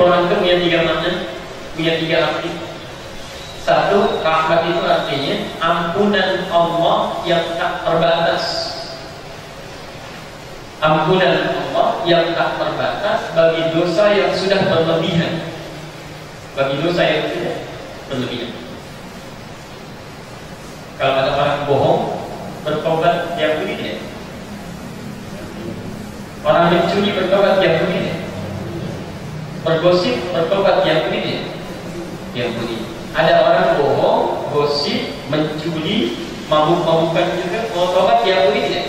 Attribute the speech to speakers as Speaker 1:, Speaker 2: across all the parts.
Speaker 1: Quran itu punya tiga makna, punya tiga arti. Satu, rahmat itu artinya ampunan Allah yang tak terbatas. Ampunan Allah yang tak terbatas bagi dosa yang sudah berlebihan. Bagi dosa yang sudah berlebihan. Kalau ada orang bohong, bertobat diampuni tidak? Orang mencuri bertobat diampuni tidak? Bergosip bertobat diampuni tidak? Diampuni. Ada orang bohong, gosip, mencuri, mabuk-mabukan juga, mau tobat diampuni tidak?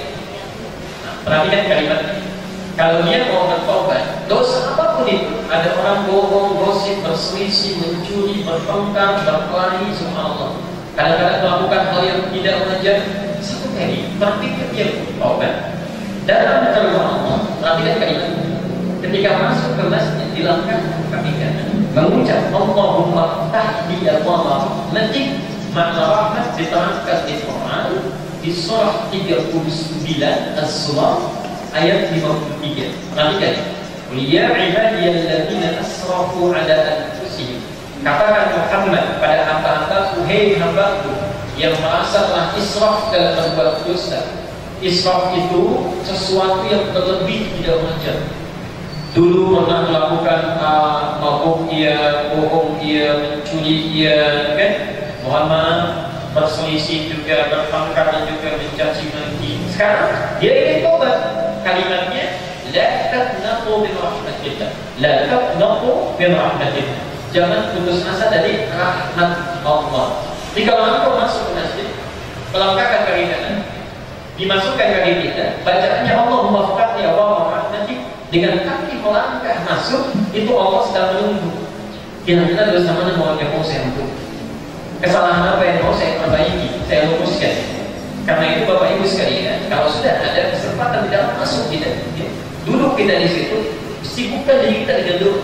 Speaker 1: Nah, perhatikan kalimat ini. Kalau dia mau bertobat, dosa apapun itu, ada orang bohong, gosip, berselisih, mencuri, bertengkar, berkelahi, subhanallah. Kadang-kadang melakukan hal yang tidak wajar. Satu kali berpikir dia bertobat, datang ke rumah Allah, perhatikan kalimat ini. Ketika masuk ke masjid, dilangkahkan kaki kanan, mengucap Allahumma tahdi Allah rahmatik. Makna rahmat diterangkan di Quran di surah 39 As-Surah ayat 53. Perhatikan, ya ibadiyalladzina asrafu ala anfusihim. Katakan Muhammad pada hamba-hambaku, hei hambaku yang merasa telah israf dalam berbuat dosa. Israf itu sesuatu yang berlebih, tidak wajar. Dulu pernah melakukan mabuk ia, bohong ia, mencuri ia, kan? Mohon maaf, berselisih juga, bertengkar dan juga mencaci maki. Sekarang dia ingin tobat. Kalimatnya la taqnatu min rahmatillah. La taqnatu min rahmatillah. Jangan putus asa dari rahmat Allah. Jadi kalau engkau masuk ke masjid, melangkahkan kaki kanan, dimasukkan kaki kita, bacaannya Allahumma faqat ya Allah rahmatik. Dengan kaki melangkah masuk, itu Allah sedang menunggu. Kira-kira dosa mana yang mau saya ampuni? Kesalahan apa yang mau saya perbaiki, saya luruskan. Karena itu Bapak Ibu sekalian, kalau sudah ada kesempatan di dalam masuk kita, duduk kita di situ, sibukkan diri kita dengan doa.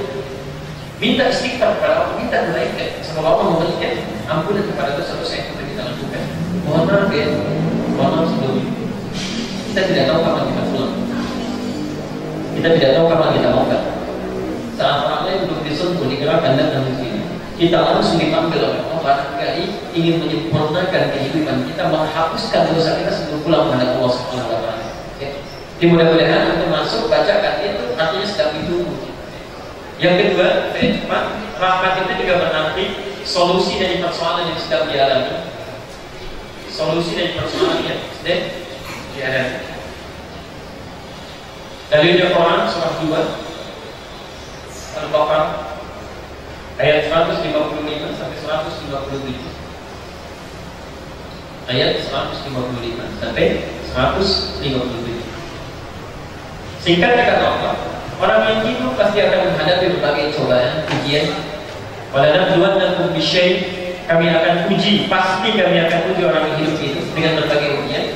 Speaker 1: Minta istighfar kepada Allah, minta kebaikan. Semoga Allah memberikan ampunan kepada dosa-dosa yang sudah kita lakukan. Mohon maaf ya, mohon maaf sebelumnya. Kita tidak tahu kapan kita pulang. Kita tidak tahu kapan kita makan. Saat orang lain belum disentuh, digerakkan dan sini, kita langsung dipanggil oleh Allah. Barangkali ingin menyempurnakan kehidupan kita, menghapuskan dosa kita sebelum pulang menghadap Allah Subhanahu wa Ta'ala. Mudah-mudahan untuk masuk bacakan itu artinya sedang ditunggu. Yang kedua, saya cepat, rahmat itu juga berarti solusi dari persoalan yang sedang dialami. Solusi dari persoalan yang sedang dialami. Dalilnya Quran surah 2 Al-Baqarah ayat 155 sampai 157. Ayat 155 sampai 157. Singkat kata Allah, orang yang hidup pasti akan menghadapi berbagai cobaan, ujian. Walanabluwannakum bisyai, kami akan uji, pasti kami akan uji orang yang hidup itu dengan berbagai ujian.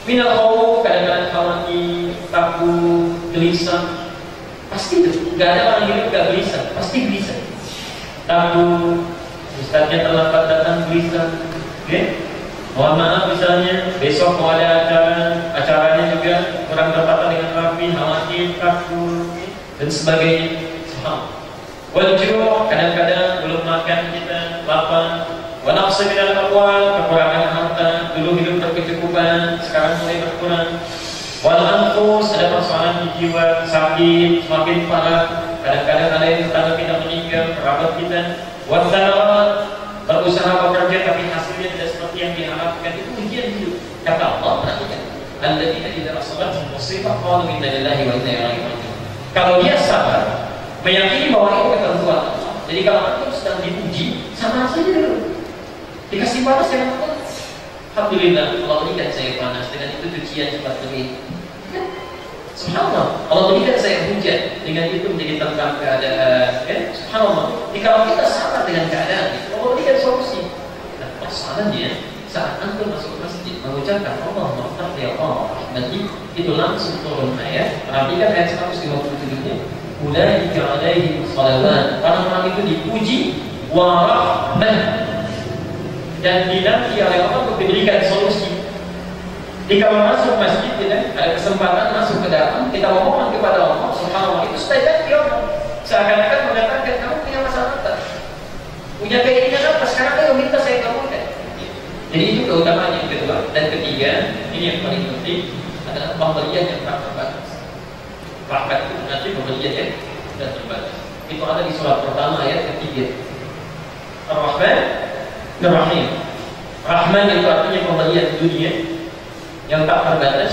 Speaker 1: Minal khauf, kadang-kadang khawatir, takut, gelisah. Pasti itu, nggak ada orang hidup nggak gelisah, pasti gelisah. Takut, ustadznya terlambat datang, gelisah. Okay? Mohon maaf misalnya, besok mau ada acaranya juga kurang bertepatan dengan rapi, khawatir, takut, dan sebagainya. Wajur, kadang-kadang belum makan kita, lapar. Wanafsi minal amwal, kekurangan harta. Dulu hidup berkecukupan, sekarang mulai berkurang. Wal anfus, ada persoalan di jiwa, sakit, semakin parah. Kadang-kadang ada yang tetangga kita meninggal, kerabat kita. Wassalamat, berusaha bekerja tapi hasilnya tidak seperti yang diharapkan. Itu ujian hidup. Kata Allah, perhatikan. Alladzina idza asabathum musibah qalu inna lillahi wa inna ilaihi raji'un. Kalau dia sabar, meyakini bahwa itu ketentuan Allah. Jadi kalau antum sedang diuji, sabar saja dulu. Dikasih panas jangan apa? Alhamdulillah, Allah berikan saya panas, dengan itu cucian cepat kering. Subhanallah, Allah berikan saya hujan, dengan itu menjadi tentang keadaan. Subhanallah, jadi kalau kita sabar dengan keadaan, Allah berikan solusi. Nah, persoalannya saat antum masuk masjid mengucapkan Allah maafkan ya Allah, nanti itu langsung turun ayat. Perhatikan ayat 157-nya. Ulaika alaihim shalawat. Orang-orang itu dipuji wa rahmah, dan dinanti oleh Allah untuk diberikan solusi. Jika kalau masuk masjid kita ada kesempatan masuk ke dalam, kita memohon kepada Allah Subhanahu wa Ta'ala, itu sudah jadi Allah. Seakan-akan mengatakan Punya keinginan apa? Sekarang ayo minta saya kabulkan. Jadi itu keutamaan yang kedua. Dan ketiga, ini yang paling penting adalah pemberian yang tak terbatas. Rahmat itu nanti pemberian yang tidak terbatas. Itu ada di surah pertama ayat ketiga. Ar-Rahman Ar-Rahim. Rahman itu artinya pemberian dunia yang tak terbatas.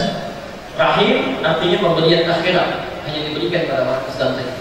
Speaker 1: Rahim artinya pemberian akhirat, hanya diberikan pada orang Islam saja.